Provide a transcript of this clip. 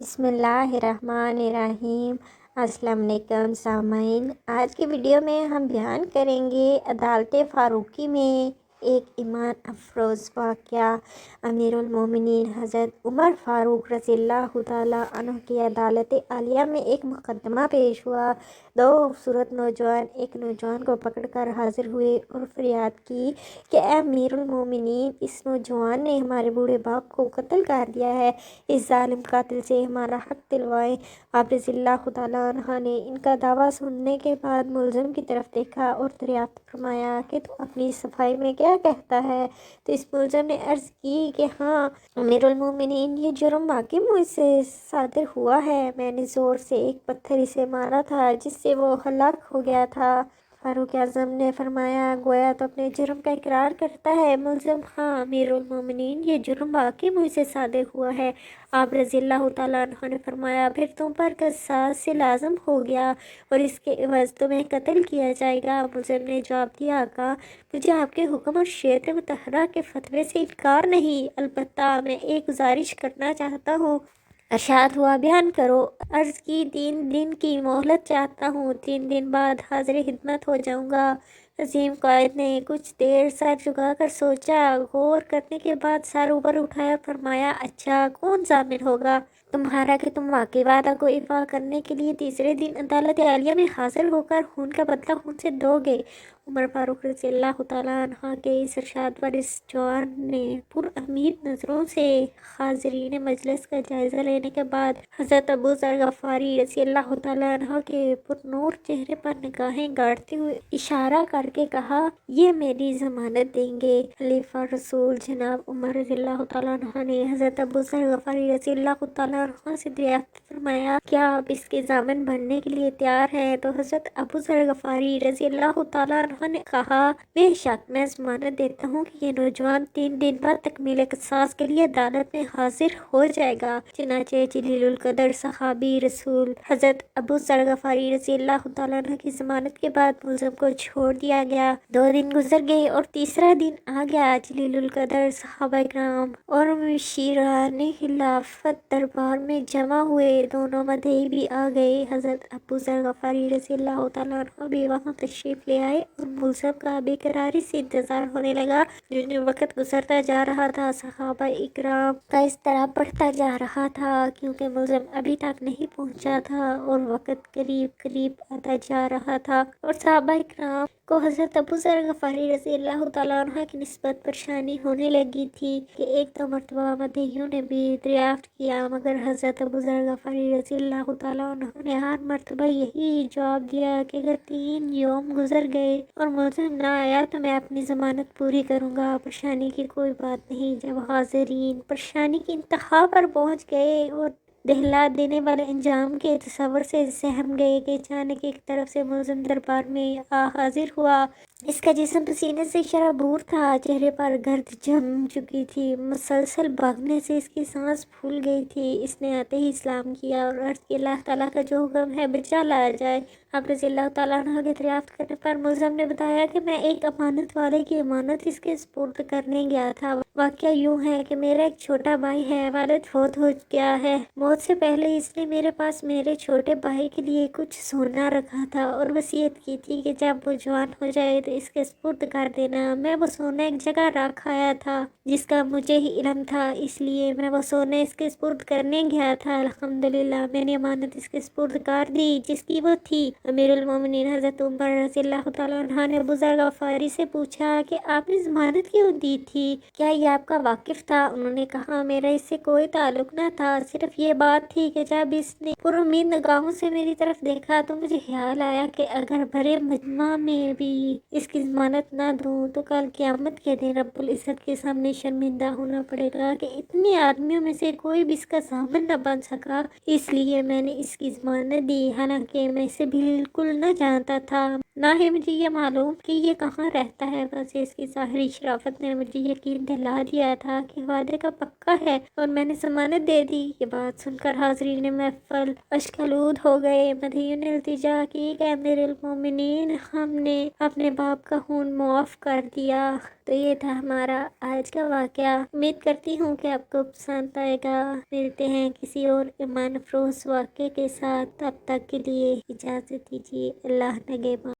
بسم اللہ الرحمن الرحیم۔ السلام علیکم سامعین، آج کی ویڈیو میں ہم بیان کریں گے عدالت فاروقی میں ایک ایمان افروز واقعہ۔ امیر المومنین حضرت عمر فاروق رضی اللہ تعالیٰ عنہ کی عدالت عالیہ میں ایک مقدمہ پیش ہوا۔ دو خوبصورت نوجوان ایک نوجوان کو پکڑ کر حاضر ہوئے اور فریاد کی کہ اے امیر المومنین، اس نوجوان نے ہمارے بوڑھے باپ کو قتل کر دیا ہے، اس ظالم قاتل سے ہمارا حق دلوائیں۔ آپ رضی اللہ تعالیٰ عنہ نے ان کا دعویٰ سننے کے بعد ملزم کی طرف دیکھا اور دریافت فرمایا کہ تو اپنی صفائی میں کیا کہتا ہے؟ تو اس ملزم نے عرض کی کہ ہاں امیر المومنین، یہ جرم واقعی مجھ سے صادر ہوا ہے، میں نے زور سے ایک پتھر اسے مارا تھا جس سے وہ ہلاک ہو گیا تھا۔ فاروق اعظم نے فرمایا گویا تو اپنے جرم کا اقرار کرتا ہے۔ ملزم: ہاں امیر المومنین، یہ جرم واقعی مجھ سے صادر ہوا ہے۔ آپ رضی اللہ تعالیٰ عنہ نے فرمایا پھر تم پر قصاص سے لازم ہو گیا اور اس کے عوض تمہیں قتل کیا جائے گا۔ ملزم نے جواب دیا آقا، مجھے آپ کے حکم اور شریعت مطہرہ کے فتوے سے انکار نہیں، البتہ میں ایک گزارش کرنا چاہتا ہوں۔ ارشاد ہوا بیان کرو۔ عرض کی 3 دن کی مہلت چاہتا ہوں، 3 دن بعد حاضر خدمت ہو جاؤں گا۔ عظیم قائد نے کچھ دیر سر جھکا کر سوچا، غور کرنے کے بعد سر اوپر اٹھایا، فرمایا اچھا کون ضامن ہوگا تمہارا کہ تم واقعی وعدہ کو ایفا کرنے کے لیے تیسرے دن عدالت عالیہ میں حاضر ہو کر خون کا بدلہ خون سے دو گے؟ عمر فاروق رضی اللہ تعالیٰ عنہ کے اس ارشاد پر اس جوان نے پرامید نظروں سے حاضرین مجلس کا جائزہ لینے کے بعد حضرت ابو ذر غفاری رضی اللہ تعالیٰ عنہ کے پرنور چہرے پر نگاہیں گاڑتے ہوئے اشارہ کر کے کہا، یہ میری ضمانت دیں گے۔ خلیفہ رسول جناب عمر رضی اللہ تعالیٰ عنہ نے حضرت ابو ذر غفاری رضی اللہ تعالیٰ عنہ سے دریافت فرمایا، کیا آپ اس کے ضامن بننے کے لیے تیار ہیں؟ تو حضرت ابو ذر غفاری رضی اللہ تعالیٰ عنہ نے کہا، بے شک میں ضمانت دیتا ہوں کہ یہ نوجوان 3 دن بعد تکمیل قصاص کے لیے عدالت میں حاضر ہو جائے گا۔ چنانچہ جلیل القدر صحابی رسول حضرت ابو ذر غفاری رضی اللہ تعالیٰ عنہ کی ضمانت کے بعد ملزم کو چھوڑ دیا گیا۔ 2 دن گزر گئے اور تیسرا دن آ گیا۔ جلیل القدر صحابہ کرام اور مشیران خلافت دربار میں جمع ہوئے، دونوں مدعی بھی آ گئے۔ حضرت ابو ذر غفاری رضی اللہ تعالیٰ عنہ بھی وہاں تشریف لے آئے اور ملزم کا بے قراری سے انتظار ہونے لگا۔ جو وقت گزرتا جا رہا تھا، صحابہ اکرام کا اضطراب بڑھتا جا رہا تھا، کیونکہ ملزم ابھی تک نہیں پہنچا تھا اور وقت قریب قریب آتا جا رہا تھا، اور صحابہ اکرام کو حضرت ابو ذر غفاری رضی اللہ تعالیٰ عنہ کی نسبت پریشانی ہونے لگی تھی کہ 1-2 مرتبہ مدعیوں نے بھی دریافت کیا، مگر حضرت ابو ذر غفاری رضی اللہ تعالیٰ عنہ نے ہر مرتبہ یہی جواب دیا کہ اگر 3 یوم گزر گئے اور ملزم نہ آیا تو میں اپنی ضمانت پوری کروں گا، پریشانی کی کوئی بات نہیں۔ جب حاضرین پریشانی کی انتہا پر پہنچ گئے اور دہلا دینے والے انجام کے تصور سے سہم گئے کہ اچانک ایک طرف سے ملزم دربار میں حاضر ہوا۔ اس کا جسم پسینے سے شرابور تھا، چہرے پر گرد جم چکی تھی، مسلسل بھاگنے سے اس کی سانس پھول گئی تھی۔ اس نے آتے ہی اسلام کیا اور عرض کی اللہ تعالیٰ کا جو حکم ہے بجا لایا جائے۔ آپ رضی اللہ تعالیٰ عنہ کے دریافت کرنے پر ملزم نے بتایا کہ میں ایک امانت والے کی امانت اس کے سپرد کرنے گیا تھا۔ واقعہ یوں ہے کہ میرا ایک چھوٹا بھائی ہے، والد فوت ہو گیا ہے، موت سے پہلے اس نے میرے پاس میرے چھوٹے بھائی کے لیے کچھ سونا رکھا تھا اور وصیت کی تھی کہ جب وہ جوان ہو جائے تو اس کے سپرد کر دینا۔ میں وہ سونا ایک جگہ رکھ آیا تھا جس کا مجھے ہی علم تھا، اس لیے میں وہ سونا اس کے سپرد کرنے گیا تھا۔ الحمدللہ میں نے امانت اس کے سپرد کر دی جس کی وہ تھی۔ امیر المومنین حضرت عمر رضی اللہ تعالیٰ عنہ نے ابو ذر غفاری سے پوچھا کہ آپ نے ضمانت کیوں دی تھی؟ کیا یہ آپ کا واقف تھا؟ انہوں نے کہا میرا اس سے کوئی تعلق نہ تھا، صرف یہ بات تھی کہ جب اس نے پرامید نگاہوں سے میری طرف دیکھا تو مجھے خیال آیا کہ اگر بڑے مجمع میں بھی اس کی ضمانت نہ دوں تو کل قیامت کے دن رب العزت کے سامنے شرمندہ ہونا پڑے گا کہ اتنے آدمیوں میں سے کوئی بھی اس کا ضامن نہ بن سکا، اس لیے میں نے اس کی ضمانت دی، حالانکہ میں اسے بالکل نہ جانتا تھا، نہ ہی مجھے یہ معلوم کہ یہ کہاں رہتا ہے، بس اس کی ظاہری شرافت نے مجھے یقین دلا دیا تھا کہ وعدے کا پکا ہے اور میں نے ضمانت دے دی۔ یہ بات سن کر حاضرین محفل اشکالود ہو گئے۔ مدعیوں نے التجا کی کہ امیر المومنین، ہم نے اپنے باپ کا خون معاف کر دیا، تو یہ تھا ہمارا آج کا واقعہ. امید کرتی ہوں کہ آپ کو پسند آئے گا. ملتے ہیں کسی اور ایمان افروز واقعے کے ساتھ. تب تک کے لیے اجازت دیجیے. اللہ نگہبان.